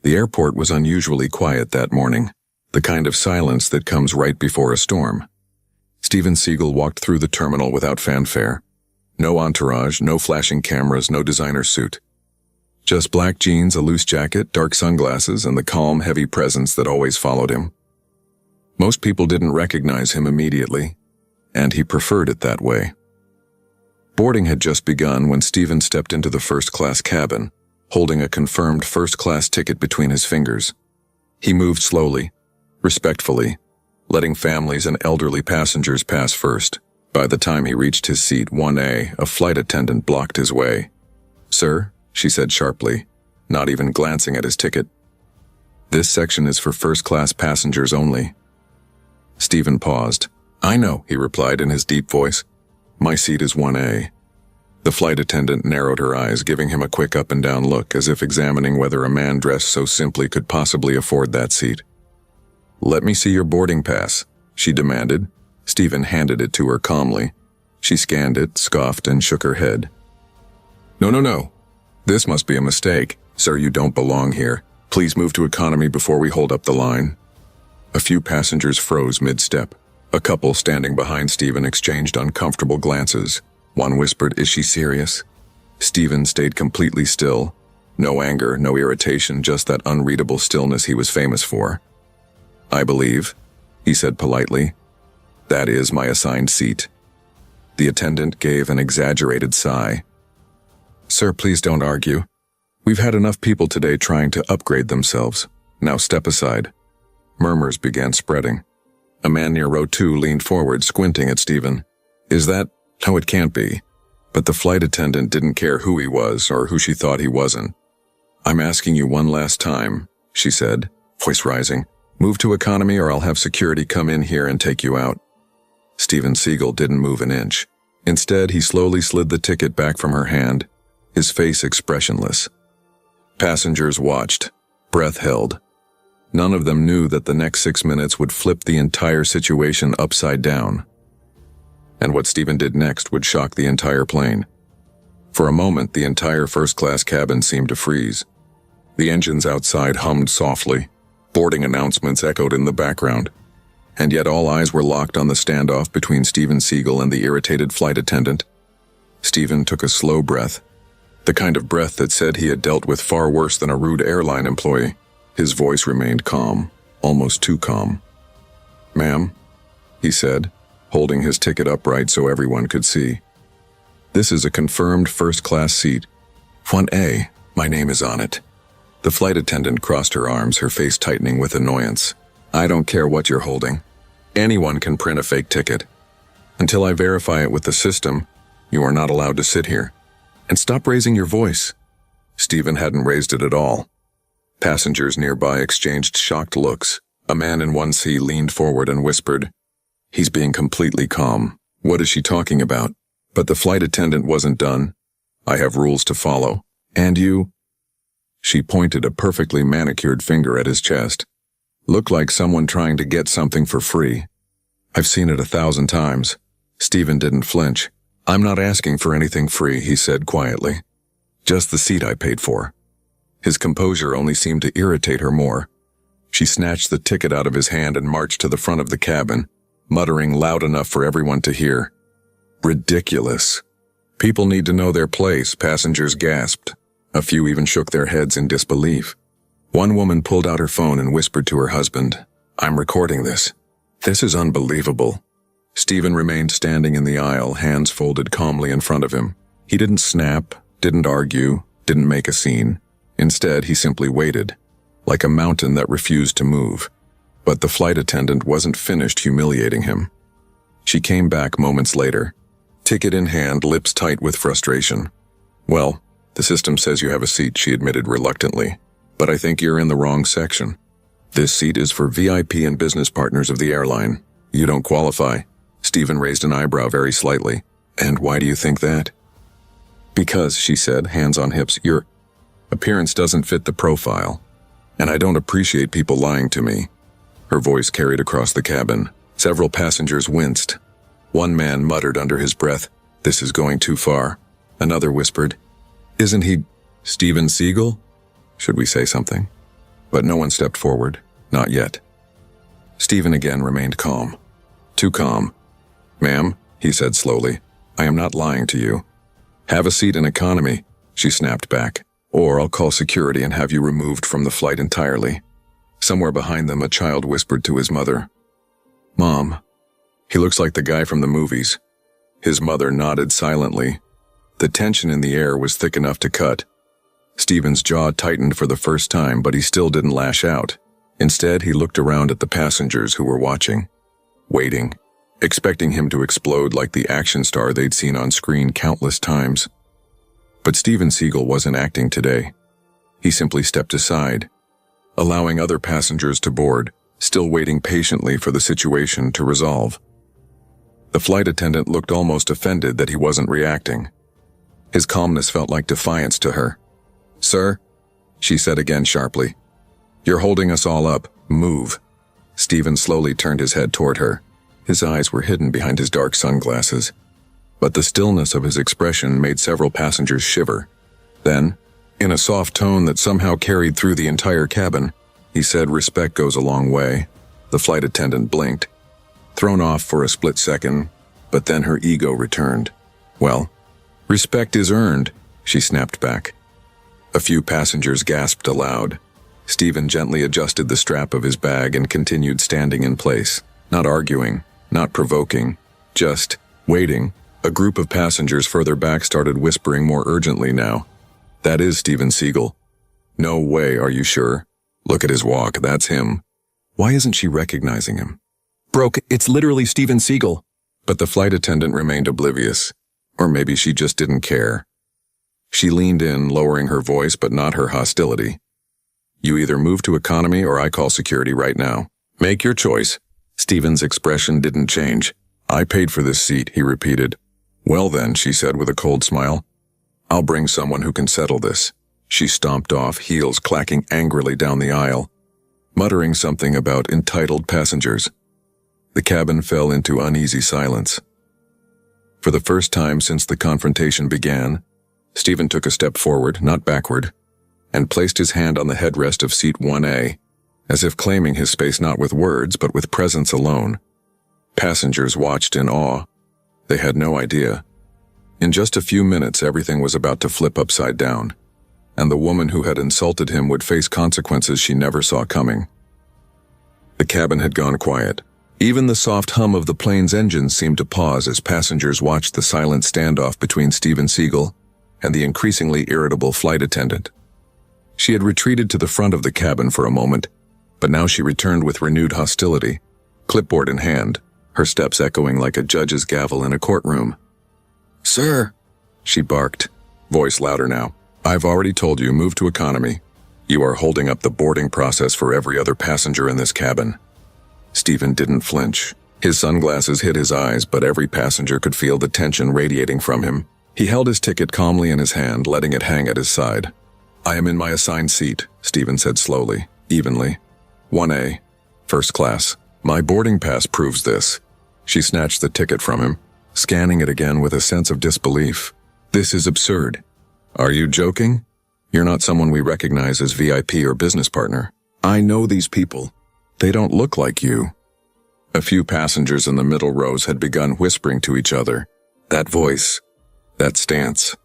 The airport was unusually quiet that morning, the kind of silence that comes right before a storm. Steven Seagal walked through the terminal without fanfare. No entourage, no flashing cameras, no designer suit. Just black jeans, a loose jacket, dark sunglasses, and the calm, heavy presence that always followed him. Most people didn't recognize him immediately, and he preferred it that way. Boarding had just begun when Steven stepped into the first-class cabin, holding a confirmed first-class ticket between his fingers. He moved slowly, respectfully, letting families and elderly passengers pass first. By the time he reached his seat 1A, a flight attendant blocked his way. "Sir," she said sharply, not even glancing at his ticket. "This section is for first-class passengers only." Steven paused. "I know," he replied in his deep voice. "My seat is 1A. The flight attendant narrowed her eyes, giving him a quick up-and-down look, as if examining whether a man dressed so simply could possibly afford that seat. "Let me see your boarding pass," she demanded. Steven handed it to her calmly. She scanned it, scoffed, and shook her head. No. This must be a mistake. Sir, you don't belong here. Please move to economy before we hold up the line." A few passengers froze mid-step. A couple standing behind Steven exchanged uncomfortable glances. One whispered, "Is she serious?" Steven stayed completely still. No anger, no irritation, just that unreadable stillness he was famous for. "I believe," he said politely, "that is my assigned seat." The attendant gave an exaggerated sigh. "Sir, please don't argue. We've had enough people today trying to upgrade themselves. Now step aside." Murmurs began spreading. A man near row 2 leaned forward, squinting at Steven. "Is that? No, it can't be." But the flight attendant didn't care who he was or who she thought he wasn't. "I'm asking you one last time," she said, voice rising. "Move to economy or I'll have security come in here and take you out." Steven Seagal didn't move an inch. Instead, he slowly slid the ticket back from her hand, his face expressionless. Passengers watched, breath held. None of them knew that the next 6 minutes would flip the entire situation upside down. And what Steven did next would shock the entire plane. For a moment, the entire first-class cabin seemed to freeze. The engines outside hummed softly. Boarding announcements echoed in the background. And yet all eyes were locked on the standoff between Steven Seagal and the irritated flight attendant. Steven took a slow breath, the kind of breath that said he had dealt with far worse than a rude airline employee. His voice remained calm, almost too calm. "Ma'am," he said, holding his ticket upright so everyone could see. "This is a confirmed first-class seat. 1A, my name is on it." The flight attendant crossed her arms, her face tightening with annoyance. "I don't care what you're holding. Anyone can print a fake ticket. Until I verify it with the system, you are not allowed to sit here. And stop raising your voice." Steven hadn't raised it at all. Passengers nearby exchanged shocked looks. A man in 1C leaned forward and whispered, "He's being completely calm. What is she talking about?" But the flight attendant wasn't done. "I have rules to follow. And you?" She pointed a perfectly manicured finger at his chest. "Looked like someone trying to get something for free. I've seen it 1,000 times." Steven didn't flinch. "I'm not asking for anything free," he said quietly. "Just the seat I paid for." His composure only seemed to irritate her more. She snatched the ticket out of his hand and marched to the front of the cabin, muttering loud enough for everyone to hear. "Ridiculous. People need to know their place," passengers gasped. A few even shook their heads in disbelief. One woman pulled out her phone and whispered to her husband, "I'm recording this. This is unbelievable." Steven remained standing in the aisle, hands folded calmly in front of him. He didn't snap, didn't argue, didn't make a scene. Instead, he simply waited, like a mountain that refused to move. But the flight attendant wasn't finished humiliating him. She came back moments later, ticket in hand, lips tight with frustration. "Well, the system says you have a seat," she admitted reluctantly. "But I think you're in the wrong section. This seat is for VIP and business partners of the airline. You don't qualify." Steven raised an eyebrow very slightly. "And why do you think that?" "Because," she said, hands on hips, "your appearance doesn't fit the profile. And I don't appreciate people lying to me." Her voice carried across the cabin. Several passengers winced. One man muttered under his breath, "This is going too far." Another whispered, "Isn't he Steven Seagal? Should we say something?" But no one stepped forward, not yet. Stephen again remained calm. Too calm. "Ma'am," he said slowly, "I am not lying to you." "Have a seat in economy," she snapped back, "or I'll call security and have you removed from the flight entirely." Somewhere behind them, a child whispered to his mother, "Mom, he looks like the guy from the movies." His mother nodded silently. The tension in the air was thick enough to cut. Stephen's jaw tightened for the first time, but he still didn't lash out. Instead, he looked around at the passengers who were watching, waiting, expecting him to explode like the action star they'd seen on screen countless times. But Steven Seagal wasn't acting today. He simply stepped aside, allowing other passengers to board, still waiting patiently for the situation to resolve. The flight attendant looked almost offended that he wasn't reacting. His calmness felt like defiance to her. "Sir," she said again sharply, "you're holding us all up. Move." Stephen slowly turned his head toward her. His eyes were hidden behind his dark sunglasses, but the stillness of his expression made several passengers shiver. Then, in a soft tone that somehow carried through the entire cabin, he said, "Respect goes a long way." The flight attendant blinked, thrown off for a split second, but then her ego returned. "Well, respect is earned," she snapped back. A few passengers gasped aloud. Stephen gently adjusted the strap of his bag and continued standing in place, not arguing, not provoking, just waiting. A group of passengers further back started whispering more urgently now. "That is Steven Seagal." "No way, are you sure? Look at his walk, that's him." Why isn't she recognizing him? "Broke, it's literally Steven Seagal." But the flight attendant remained oblivious. Or maybe she just didn't care. She leaned in, lowering her voice but not her hostility. "You either move to economy or I call security right now. Make your choice." Stephen's expression didn't change. "I paid for this seat," he repeated. "Well then," she said with a cold smile, "I'll bring someone who can settle this." She stomped off, heels clacking angrily down the aisle, muttering something about entitled passengers. The cabin fell into uneasy silence. For the first time since the confrontation began, Stephen took a step forward, not backward, and placed his hand on the headrest of seat 1A, as if claiming his space not with words but with presence alone. Passengers watched in awe. They had no idea. In just a few minutes, everything was about to flip upside down, and the woman who had insulted him would face consequences she never saw coming. The cabin had gone quiet. Even the soft hum of the plane's engines seemed to pause as passengers watched the silent standoff between Steven Seagal and the increasingly irritable flight attendant. She had retreated to the front of the cabin for a moment, but now she returned with renewed hostility, clipboard in hand, her steps echoing like a judge's gavel in a courtroom. "Sir," she barked, voice louder now, "I've already told you, move to economy. You are holding up the boarding process for every other passenger in this cabin." Stephen didn't flinch. His sunglasses hid his eyes, but every passenger could feel the tension radiating from him. He held his ticket calmly in his hand, letting it hang at his side. "I am in my assigned seat," Stephen said slowly, evenly. 1A, first class. "My boarding pass proves this." She snatched the ticket from him, scanning it again with a sense of disbelief. "This is absurd." "Are you joking? You're not someone we recognize as VIP or business partner." "I know these people. They don't look like you." A few passengers in the middle rows had begun whispering to each other. "That voice, that stance,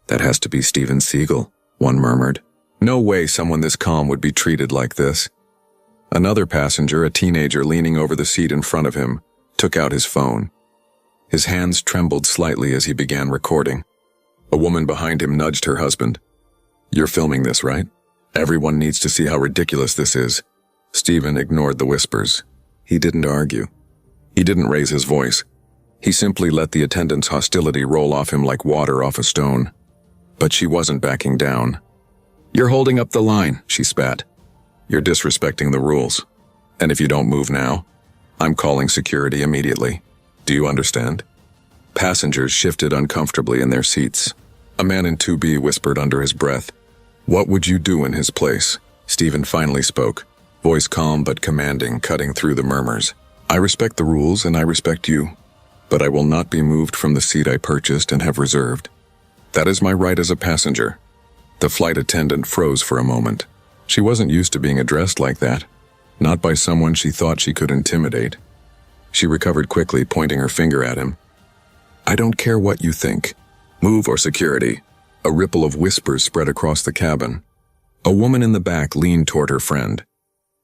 that has to be Steven Seagal," one murmured. "No way someone this calm would be treated like this." Another passenger, a teenager leaning over the seat in front of him, took out his phone. His hands trembled slightly as he began recording. A woman behind him nudged her husband. "You're filming this, right? Everyone needs to see how ridiculous this is." Stephen ignored the whispers. He didn't argue. He didn't raise his voice. He simply let the attendant's hostility roll off him like water off a stone. But she wasn't backing down. "You're holding up the line," she spat. "You're disrespecting the rules. And if you don't move now, I'm calling security immediately. Do you understand?" Passengers shifted uncomfortably in their seats. A man in 2B whispered under his breath, "What would you do in his place?" Stephen finally spoke, voice calm but commanding, cutting through the murmurs. "I respect the rules and I respect you, but I will not be moved from the seat I purchased and have reserved. That is my right as a passenger." The flight attendant froze for a moment. She wasn't used to being addressed like that, not by someone she thought she could intimidate. She recovered quickly, pointing her finger at him. "I don't care what you think. Move or security." A ripple of whispers spread across the cabin. A woman in the back leaned toward her friend.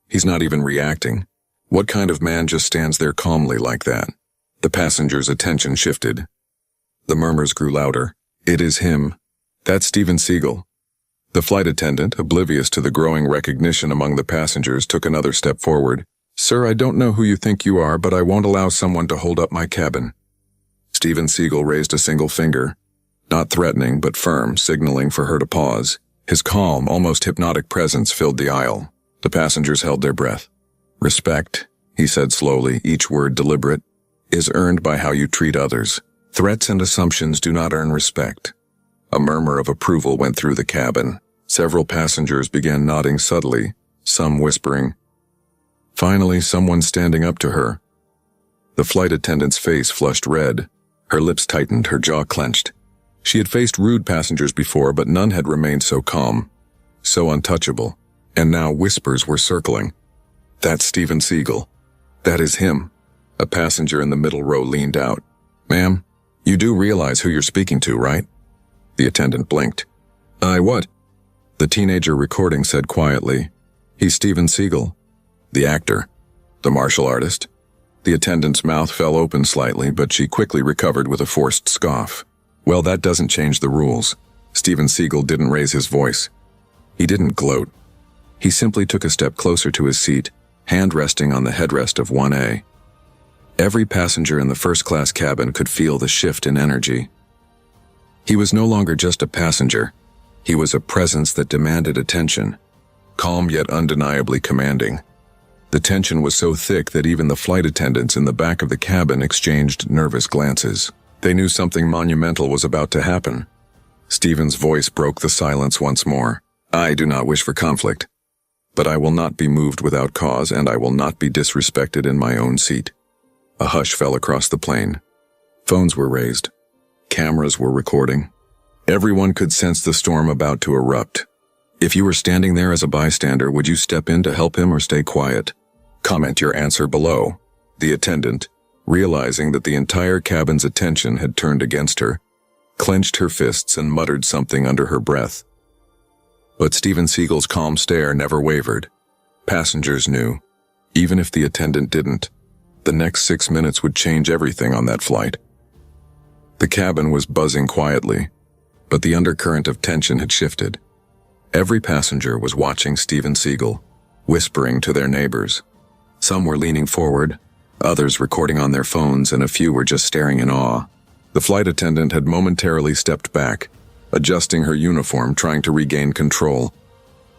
"He's not even reacting. What kind of man just stands there calmly like that?" The passenger's attention shifted. The murmurs grew louder. "It is him. That's Steven Seagal." The flight attendant, oblivious to the growing recognition among the passengers, took another step forward. "Sir, I don't know who you think you are, but I won't allow someone to hold up my cabin." Steven Seagal raised a single finger, not threatening but firm, signaling for her to pause. His calm, almost hypnotic presence filled the aisle. The passengers held their breath. "Respect," he said slowly, each word deliberate, "is earned by how you treat others. Threats and assumptions do not earn respect." A murmur of approval went through the cabin. Several passengers began nodding subtly, some whispering. Finally, someone standing up to her. The flight attendant's face flushed red. Her lips tightened, her jaw clenched. She had faced rude passengers before, but none had remained so calm, so untouchable. And now whispers were circling. "That's Steven Seagal. That is him." A passenger in the middle row leaned out. "Ma'am, you do realize who you're speaking to, right?" The attendant blinked. What?" The teenager recording said quietly. "He's Steven Seagal. The actor. The martial artist." The attendant's mouth fell open slightly, but she quickly recovered with a forced scoff. "Well, that doesn't change the rules." Steven Seagal didn't raise his voice. He didn't gloat. He simply took a step closer to his seat, hand resting on the headrest of 1A. Every passenger in the first-class cabin could feel the shift in energy. He was no longer just a passenger. He was a presence that demanded attention, calm yet undeniably commanding. The tension was so thick that even the flight attendants in the back of the cabin exchanged nervous glances. They knew something monumental was about to happen. Steven's voice broke the silence once more. "I do not wish for conflict, but I will not be moved without cause, and I will not be disrespected in my own seat." A hush fell across the plane. Phones were raised. Cameras were recording. Everyone could sense the storm about to erupt. If you were standing there as a bystander, would you step in to help him or stay quiet? Comment your answer below. The attendant, realizing that the entire cabin's attention had turned against her, clenched her fists and muttered something under her breath. But Steven Seagal's calm stare never wavered. Passengers knew, even if the attendant didn't, the next 6 minutes would change everything on that flight. The cabin was buzzing quietly, but the undercurrent of tension had shifted. Every passenger was watching Steven Seagal, whispering to their neighbors. Some were leaning forward, others recording on their phones, and a few were just staring in awe. The flight attendant had momentarily stepped back, adjusting her uniform, trying to regain control.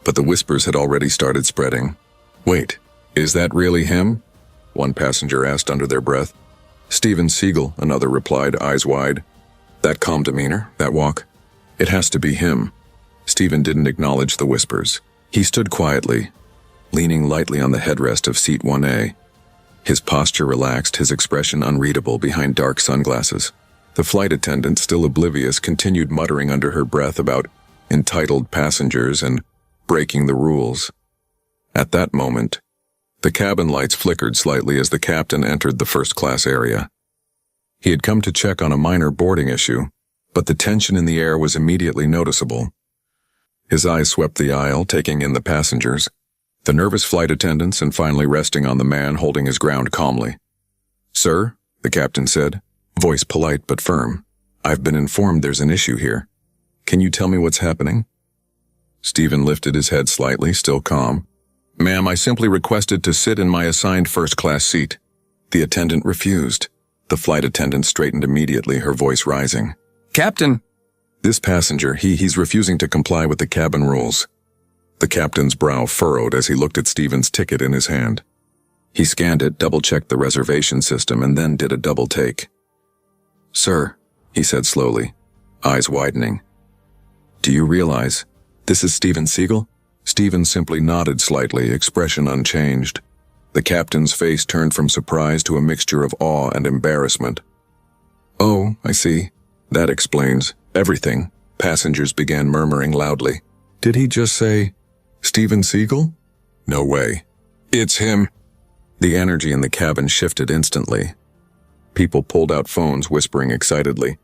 But the whispers had already started spreading. "Wait, is that really him?" one passenger asked under their breath. "Steven Seagal," another replied, eyes wide. "That calm demeanor, that walk. It has to be him." Steven didn't acknowledge the whispers. He stood quietly, leaning lightly on the headrest of seat 1A. His posture relaxed, his expression unreadable behind dark sunglasses. The flight attendant, still oblivious, continued muttering under her breath about entitled passengers and breaking the rules. At that moment, the cabin lights flickered slightly as the captain entered the first-class area. He had come to check on a minor boarding issue, but the tension in the air was immediately noticeable. His eyes swept the aisle, taking in the passengers, the nervous flight attendants, and finally resting on the man holding his ground calmly. "Sir," the captain said, voice polite but firm, "I've been informed there's an issue here. Can you tell me what's happening?" Steven lifted his head slightly, still calm. "Ma'am, I simply requested to sit in my assigned first-class seat." The attendant refused. The flight attendant straightened immediately, her voice rising. "Captain!" "This passenger, he's refusing to comply with the cabin rules." The captain's brow furrowed as he looked at Steven's ticket in his hand. He scanned it, double-checked the reservation system, and then did a double take. "Sir," he said slowly, eyes widening, "do you realize this is Steven Seagal?" Steven simply nodded slightly, expression unchanged. The captain's face turned from surprise to a mixture of awe and embarrassment. "Oh, I see. That explains everything," passengers began murmuring loudly. "Did he just say Steven Seagal? No way. It's him. The energy in the cabin shifted instantly. People pulled out phones, whispering excitedly,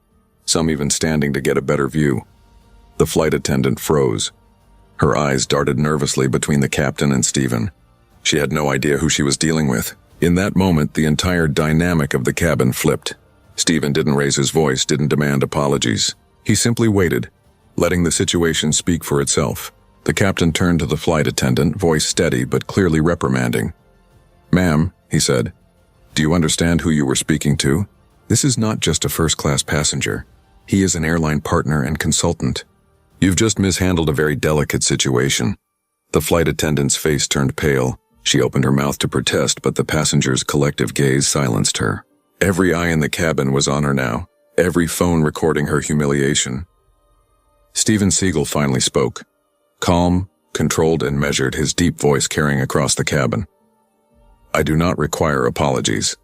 some even standing to get a better view. The flight attendant froze. Her eyes darted nervously between the captain and Steven. She had no idea who she was dealing with. In that moment, the entire dynamic of the cabin flipped. Steven didn't raise his voice, didn't demand apologies. He simply waited, letting the situation speak for itself. The captain turned to the flight attendant, voice steady but clearly reprimanding. "Ma'am," he said, "do you understand who you were speaking to? This is not just a first-class passenger. He is an airline partner and consultant. You've just mishandled a very delicate situation." The flight attendant's face turned pale. She opened her mouth to protest, but the passenger's collective gaze silenced her. Every eye in the cabin was on her now, every phone recording her humiliation. Steven Seagal finally spoke. Calm, controlled, and measured, his deep voice carrying across the cabin. "I do not require apologies,"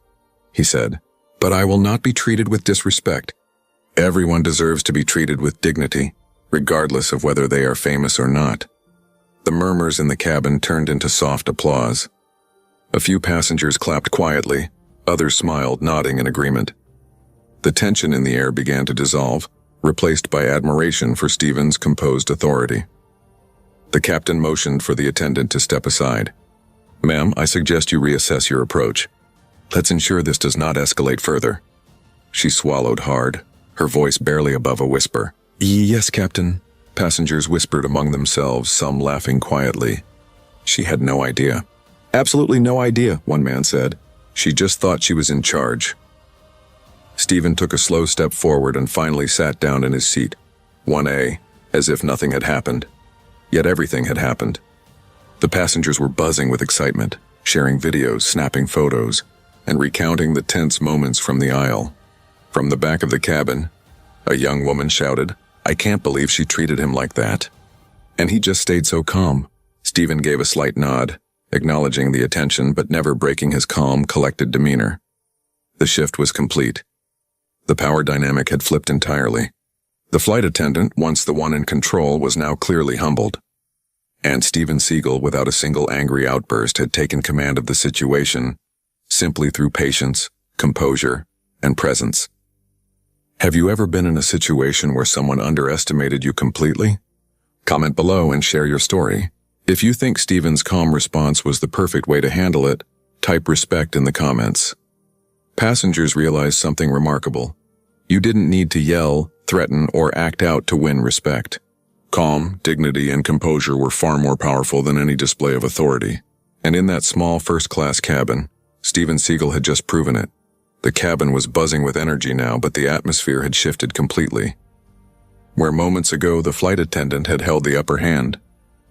he said, "but I will not be treated with disrespect. Everyone deserves to be treated with dignity, regardless of whether they are famous or not." The murmurs in the cabin turned into soft applause. A few passengers clapped quietly, others smiled, nodding in agreement. The tension in the air began to dissolve, replaced by admiration for Steven's composed authority. The captain motioned for the attendant to step aside. "Ma'am, I suggest you reassess your approach. Let's ensure this does not escalate further." She swallowed hard, her voice barely above a whisper. "Yes, Captain," passengers whispered among themselves, some laughing quietly. She had no idea. "Absolutely no idea," one man said. "She just thought she was in charge." Steven took a slow step forward and finally sat down in his seat, 1A, as if nothing had happened. Yet everything had happened. The passengers were buzzing with excitement, sharing videos, snapping photos, and recounting the tense moments from the aisle. From the back of the cabin, a young woman shouted, "I can't believe she treated him like that. And he just stayed so calm." Steven gave a slight nod, acknowledging the attention but never breaking his calm, collected demeanor. The shift was complete. The power dynamic had flipped entirely. The flight attendant, once the one in control, was now clearly humbled. And Steven Seagal, without a single angry outburst, had taken command of the situation, simply through patience, composure, and presence. Have you ever been in a situation where someone underestimated you completely? Comment below and share your story. If you think Steven's calm response was the perfect way to handle it, type respect in the comments. Passengers realized something remarkable. You didn't need to yell, threaten, or act out to win respect. Calm, dignity, and composure were far more powerful than any display of authority. And in that small first-class cabin, Steven Seagal had just proven it. The cabin was buzzing with energy now, but the atmosphere had shifted completely. Where moments ago the flight attendant had held the upper hand,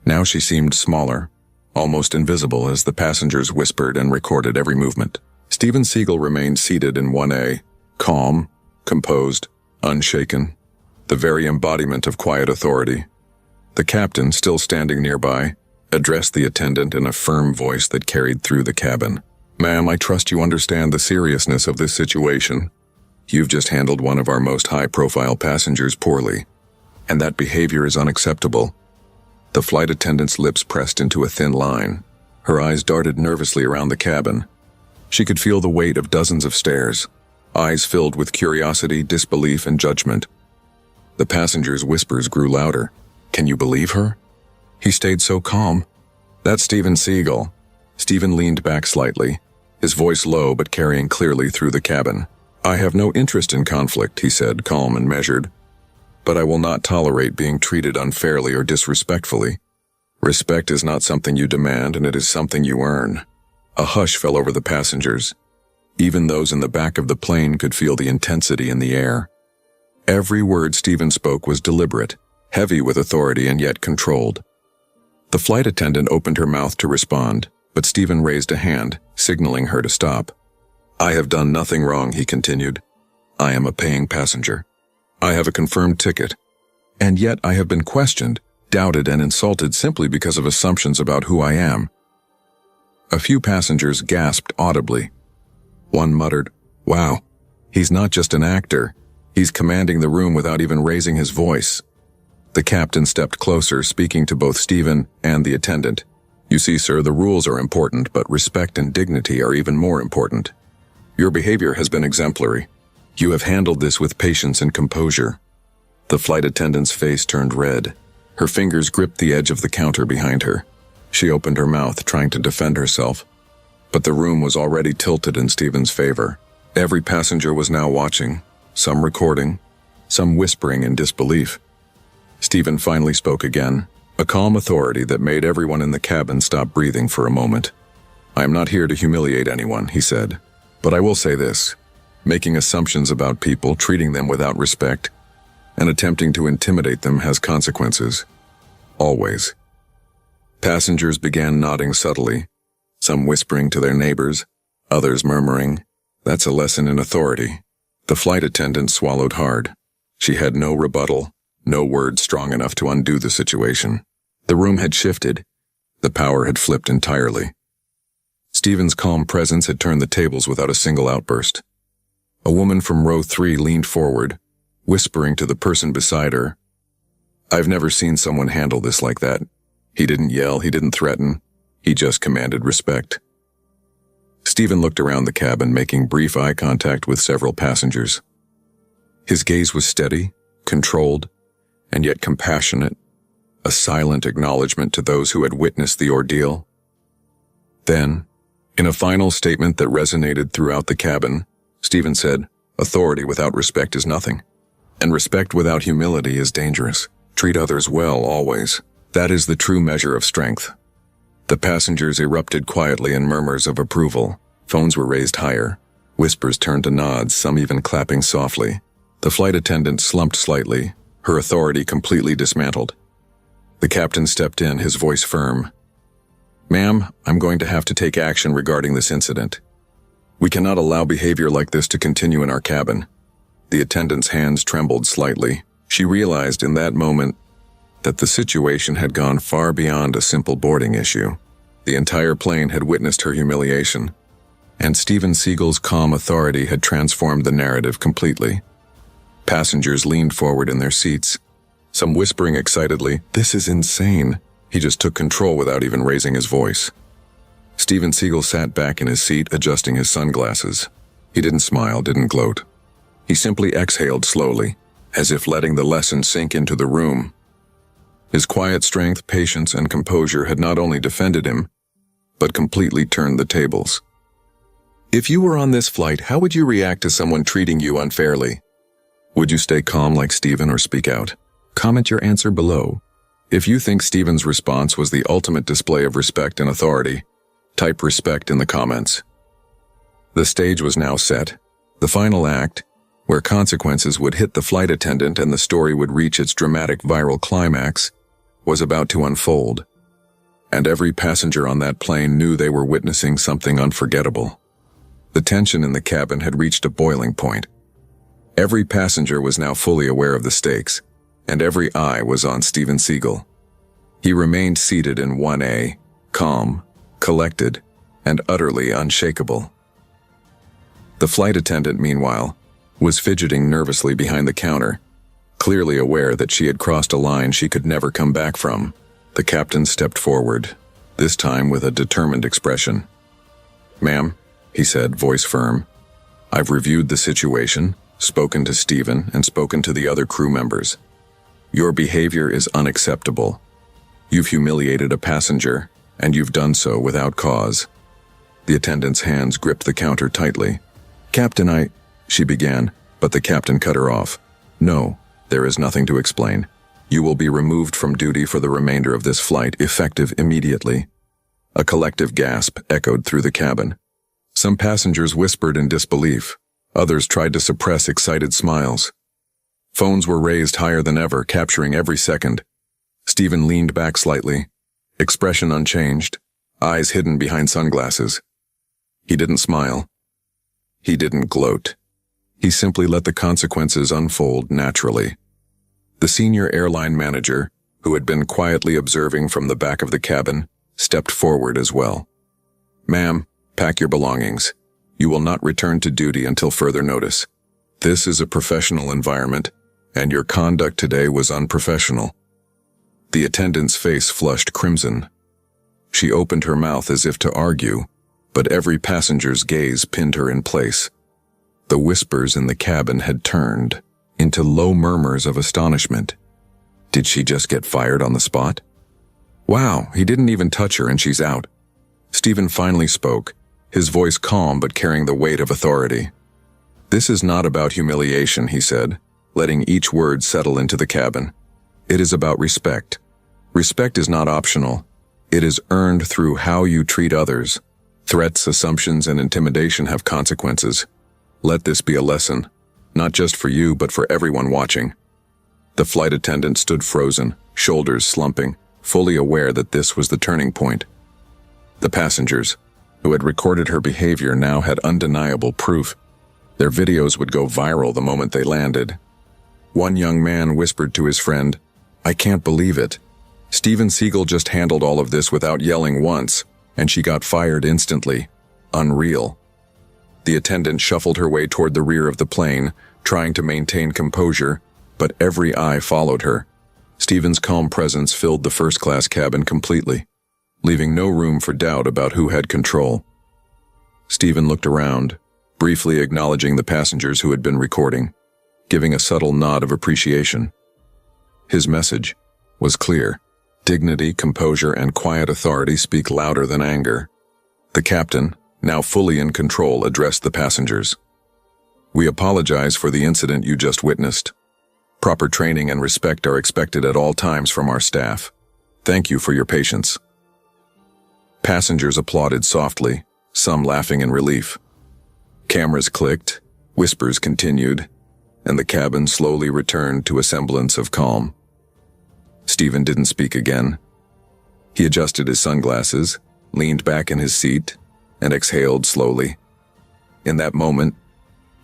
now she seemed smaller, almost invisible as the passengers whispered and recorded every movement. Steven Seagal remained seated in 1A, calm, composed, unshaken, the very embodiment of quiet authority. The captain, still standing nearby, addressed the attendant in a firm voice that carried through the cabin. "Ma'am, I trust you understand the seriousness of this situation. You've just handled one of our most high-profile passengers poorly, and that behavior is unacceptable." The flight attendant's lips pressed into a thin line. Her eyes darted nervously around the cabin. She could feel the weight of dozens of stares, eyes filled with curiosity, disbelief, and judgment. The passengers' whispers grew louder. "Can you believe her? He stayed so calm." "That's Steven Seagal." Steven leaned back slightly, his voice low but carrying clearly through the cabin. "I have no interest in conflict," he said, calm and measured. "But I will not tolerate being treated unfairly or disrespectfully. Respect is not something you demand, and it is something you earn." A hush fell over the passengers. Even those in the back of the plane could feel the intensity in the air. Every word Steven spoke was deliberate, heavy with authority and yet controlled. The flight attendant opened her mouth to respond, but Steven raised a hand, signaling her to stop. "I have done nothing wrong," he continued. "I am a paying passenger. I have a confirmed ticket. And yet I have been questioned, doubted, and insulted simply because of assumptions about who I am." A few passengers gasped audibly. One muttered, "Wow, he's not just an actor. He's commanding the room without even raising his voice." The captain stepped closer, speaking to both Stephen and the attendant. "You see, sir, the rules are important, but respect and dignity are even more important. Your behavior has been exemplary. You have handled this with patience and composure." The flight attendant's face turned red. Her fingers gripped the edge of the counter behind her. She opened her mouth, trying to defend herself. But the room was already tilted in Stephen's favor. Every passenger was now watching, some recording, some whispering in disbelief. Stephen finally spoke again, a calm authority that made everyone in the cabin stop breathing for a moment. "I am not here to humiliate anyone," he said. "But I will say this. Making assumptions about people, treating them without respect, and attempting to intimidate them has consequences. Always." Passengers began nodding subtly, some whispering to their neighbors, others murmuring, "That's a lesson in authority." The flight attendant swallowed hard. She had no rebuttal, no word strong enough to undo the situation. The room had shifted. The power had flipped entirely. Stephen's calm presence had turned the tables without a single outburst. A woman from row 3 leaned forward, whispering to the person beside her, "I've never seen someone handle this like that. He didn't yell, he didn't threaten. He just commanded respect." Stephen looked around the cabin, making brief eye contact with several passengers. His gaze was steady, controlled, and yet compassionate, a silent acknowledgement to those who had witnessed the ordeal. Then, in a final statement that resonated throughout the cabin, Stephen said, "Authority without respect is nothing, and respect without humility is dangerous. Treat others well always. That is the true measure of strength." The passengers erupted quietly in murmurs of approval. Phones were raised higher. Whispers turned to nods, some even clapping softly. The flight attendant slumped slightly, her authority completely dismantled. The captain stepped in, his voice firm. "Ma'am, I'm going to have to take action regarding this incident. We cannot allow behavior like this to continue in our cabin." The attendant's hands trembled slightly. She realized in that moment that the situation had gone far beyond a simple boarding issue. The entire plane had witnessed her humiliation, and Stephen Seagal's calm authority had transformed the narrative completely. Passengers leaned forward in their seats, some whispering excitedly, "This is insane." He just took control without even raising his voice. Stephen Seagal sat back in his seat, adjusting his sunglasses. He didn't smile, didn't gloat. He simply exhaled slowly, as if letting the lesson sink into the room. His quiet strength, patience, and composure had not only defended him, but completely turned the tables. "If you were on this flight, how would you react to someone treating you unfairly? Would you stay calm like Stephen or speak out? Comment your answer below. If you think Stephen's response was the ultimate display of respect and authority, type respect in the comments." The stage was now set. The final act, where consequences would hit the flight attendant and the story would reach its dramatic viral climax, was about to unfold. And every passenger on that plane knew they were witnessing something unforgettable. The tension in the cabin had reached a boiling point. Every passenger was now fully aware of the stakes, and every eye was on Stephen Seagal. He remained seated in 1A, calm, collected, and utterly unshakable. The flight attendant, meanwhile, was fidgeting nervously behind the counter, clearly aware that she had crossed a line she could never come back from. The captain stepped forward, this time with a determined expression. "Ma'am," he said, voice firm, "I've reviewed the situation, spoken to Stephen, and spoken to the other crew members. Your behavior is unacceptable. You've humiliated a passenger, and you've done so without cause." The attendant's hands gripped the counter tightly. "Captain, she began, but the captain cut her off. "No, there is nothing to explain. You will be removed from duty for the remainder of this flight, effective immediately." A collective gasp echoed through the cabin. Some passengers whispered in disbelief. Others tried to suppress excited smiles. Phones were raised higher than ever, capturing every second. Stephen leaned back slightly, expression unchanged, eyes hidden behind sunglasses. He didn't smile. He didn't gloat. He simply let the consequences unfold naturally. The senior airline manager, who had been quietly observing from the back of the cabin, stepped forward as well. "Ma'am, pack your belongings. You will not return to duty until further notice. This is a professional environment, and your conduct today was unprofessional." The attendant's face flushed crimson. She opened her mouth as if to argue, but every passenger's gaze pinned her in place. The whispers in the cabin had turned into low murmurs of astonishment. Did she just get fired on the spot? Wow, he didn't even touch her and she's out. Stephen finally spoke, his voice calm but carrying the weight of authority. This is not about humiliation, he said, letting each word settle into the cabin. It is about respect. Respect is not optional. It is earned through how you treat others. Threats, assumptions, and intimidation have consequences. Let this be a lesson, not just for you, but for everyone watching. The flight attendant stood frozen, shoulders slumping, fully aware that this was the turning point. The passengers, who had recorded her behavior, now had undeniable proof. Their videos would go viral the moment they landed. One young man whispered to his friend, "I can't believe it. Steven Seagal just handled all of this without yelling once, and she got fired instantly. Unreal." The attendant shuffled her way toward the rear of the plane, trying to maintain composure, but every eye followed her. Steven's calm presence filled the first-class cabin completely, leaving no room for doubt about who had control. Steven looked around, briefly acknowledging the passengers who had been recording, giving a subtle nod of appreciation. His message was clear. Dignity, composure, and quiet authority speak louder than anger. The captain, now fully in control, addressed the passengers. "We apologize for the incident you just witnessed. Proper training and respect are expected at all times from our staff. Thank you for your patience." Passengers applauded softly, some laughing in relief. Cameras clicked, whispers continued, and the cabin slowly returned to a semblance of calm. Stephen didn't speak again. He adjusted his sunglasses, leaned back in his seat, and exhaled slowly. In that moment,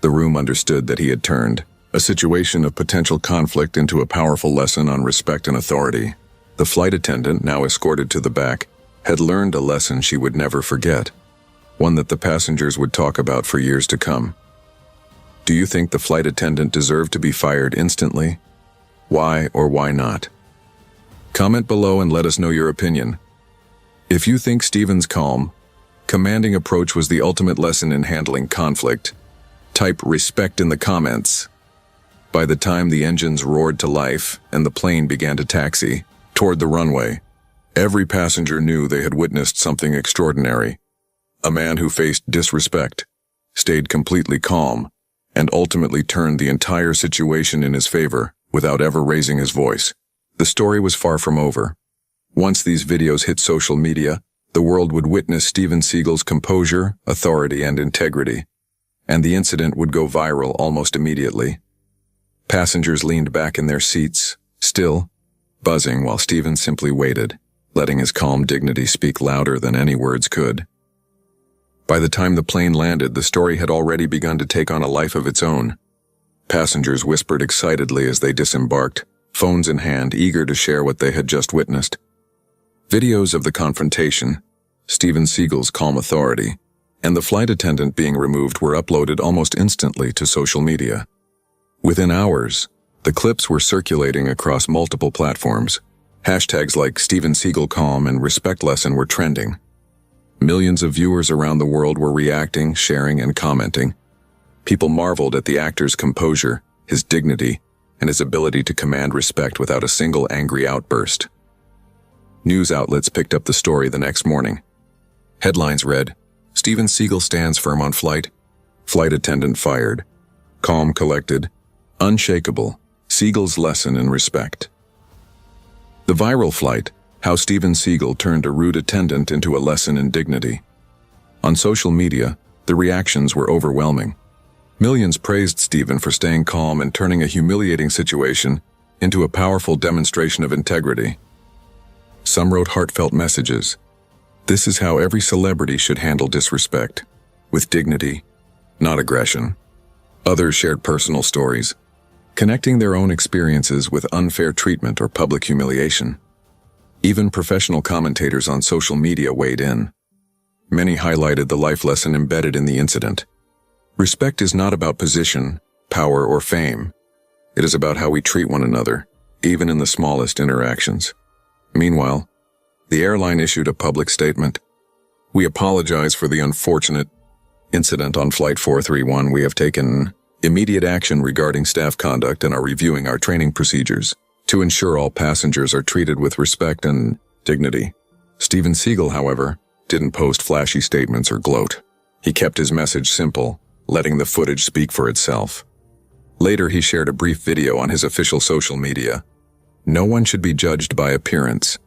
the room understood that he had turned a situation of potential conflict into a powerful lesson on respect and authority. The flight attendant, now escorted to the back, had learned a lesson she would never forget, one that the passengers would talk about for years to come. Do you think the flight attendant deserved to be fired instantly? Why or why not? Comment below and let us know your opinion. If you think Stephen's calm, commanding approach was the ultimate lesson in handling conflict, type respect in the comments. By the time the engines roared to life and the plane began to taxi toward the runway, every passenger knew they had witnessed something extraordinary. A man who faced disrespect, stayed completely calm, and ultimately turned the entire situation in his favor without ever raising his voice. The story was far from over. Once these videos hit social media, the world would witness Steven Seagal's composure, authority, and integrity, and the incident would go viral almost immediately. Passengers leaned back in their seats, still, buzzing, while Steven simply waited, letting his calm dignity speak louder than any words could. By the time the plane landed, the story had already begun to take on a life of its own. Passengers whispered excitedly as they disembarked, phones in hand, eager to share what they had just witnessed. Videos of the confrontation, Steven Seagal's calm authority, and the flight attendant being removed were uploaded almost instantly to social media. Within hours, the clips were circulating across multiple platforms. Hashtags like Steven Seagal calm and respect lesson were trending. Millions of viewers around the world were reacting, sharing, and commenting. People marveled at the actor's composure, his dignity, and his ability to command respect without a single angry outburst. News outlets picked up the story the next morning. Headlines read, "Steven Seagal stands firm on flight. Flight attendant fired. Calm, collected, unshakable. Seagal's lesson in respect." The viral flight, how Steven Seagal turned a rude attendant into a lesson in dignity. On social media, the reactions were overwhelming. Millions praised Steven for staying calm and turning a humiliating situation into a powerful demonstration of integrity. Some wrote heartfelt messages. This is how every celebrity should handle disrespect, with dignity, not aggression. Others shared personal stories, connecting their own experiences with unfair treatment or public humiliation. Even professional commentators on social media weighed in. Many highlighted the life lesson embedded in the incident. Respect is not about position, power, or fame. It is about how we treat one another, even in the smallest interactions. Meanwhile, the airline issued a public statement. We apologize for the unfortunate incident on Flight 431. We have taken immediate action regarding staff conduct and are reviewing our training procedures to ensure all passengers are treated with respect and dignity. Steven Seagal, however, didn't post flashy statements or gloat. He kept his message simple, letting the footage speak for itself. Later, he shared a brief video on his official social media. No one should be judged by appearance.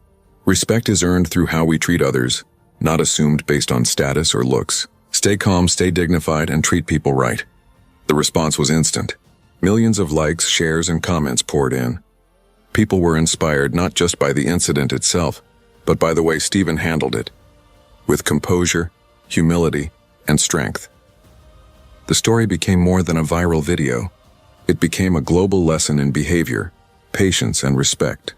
Respect is earned through how we treat others, not assumed based on status or looks. Stay calm, stay dignified, and treat people right. The response was instant. Millions of likes, shares, and comments poured in. People were inspired not just by the incident itself, but by the way Steven handled it, with composure, humility, and strength. The story became more than a viral video. It became a global lesson in behavior, patience, and respect.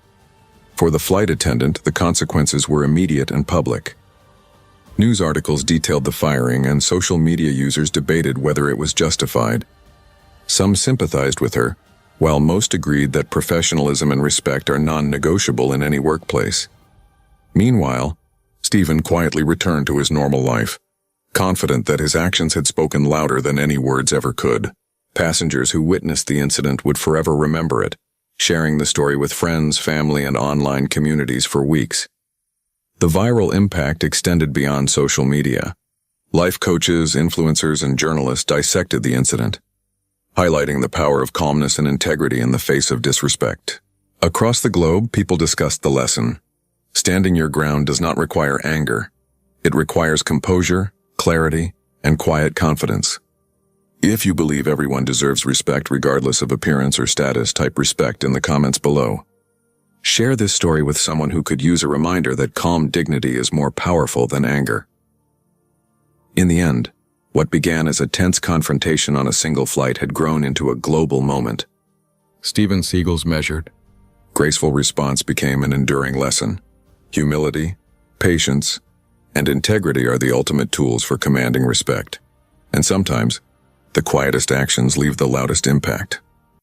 For the flight attendant, the consequences were immediate and public. News articles detailed the firing, and social media users debated whether it was justified. Some sympathized with her, while most agreed that professionalism and respect are non-negotiable in any workplace. Meanwhile, Steven quietly returned to his normal life, confident that his actions had spoken louder than any words ever could. Passengers who witnessed the incident would forever remember it, sharing the story with friends, family, and online communities for weeks. The viral impact extended beyond social media. Life coaches, influencers, and journalists dissected the incident, highlighting the power of calmness and integrity in the face of disrespect. Across the globe, people discussed the lesson. Standing your ground does not require anger. It requires composure, clarity, and quiet confidence. If you believe everyone deserves respect regardless of appearance or status, type respect in the comments below. Share this story with someone who could use a reminder that calm dignity is more powerful than anger. In the end, what began as a tense confrontation on a single flight had grown into a global moment. Steven Seagal's measured, graceful response became an enduring lesson. Humility, patience, and integrity are the ultimate tools for commanding respect. And sometimes, the quietest actions leave the loudest impact.